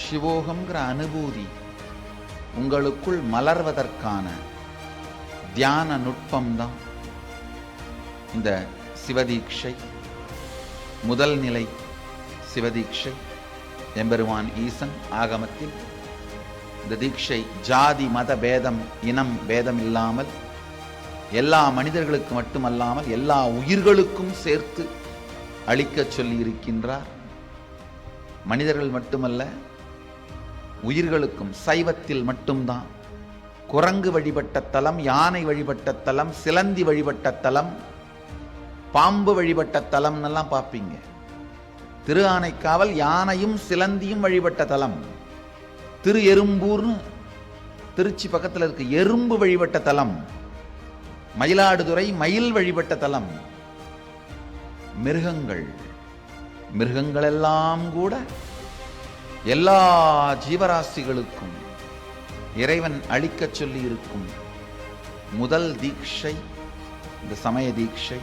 சிவோகம்ங்கிற அனுபூதி உங்களுக்குள் மலர்வதற்கான தியான நுட்பம்தான் இந்த சிவதீட்சை. முதல் நிலை சிவதீட்சை எம்பெருமான் ஈசன் ஆகமத்தில் இந்த தீட்சை ஜாதி மத பேதம் இனம் பேதம் இல்லாமல் எல்லா மனிதர்களுக்கு மட்டுமல்லாமல் எல்லா உயிர்களுக்கும் சேர்த்து அளிக்க சொல்லி இருக்கின்றார். மனிதர்கள் மட்டுமல்ல, உயிர்களுக்கும். சைவத்தில் மட்டும்தான் குரங்கு வழிபட்ட தலம், யானை வழிபட்ட தலம், சிலந்தி வழிபட்ட தலம், பாம்பு வழிபட்ட தலம்னெல்லாம் பார்ப்பீங்க. திரு ஆனைக்காவல் யானையும் சிலந்தியும் வழிபட்ட தலம். திரு எறும்பூர்னு திருச்சி பக்கத்தில் இருக்கு, எறும்பு வழிபட்ட தலம். மயிலாடுதுறை மயில் வழிபட்ட தலம். மிருகங்கள் எல்லாம் கூட எல்லா ஜீவராசிகளுக்கும் இறைவன் அளிக்க சொல்லி இருக்கும் முதல் தீட்சை இந்த சமய தீட்சை.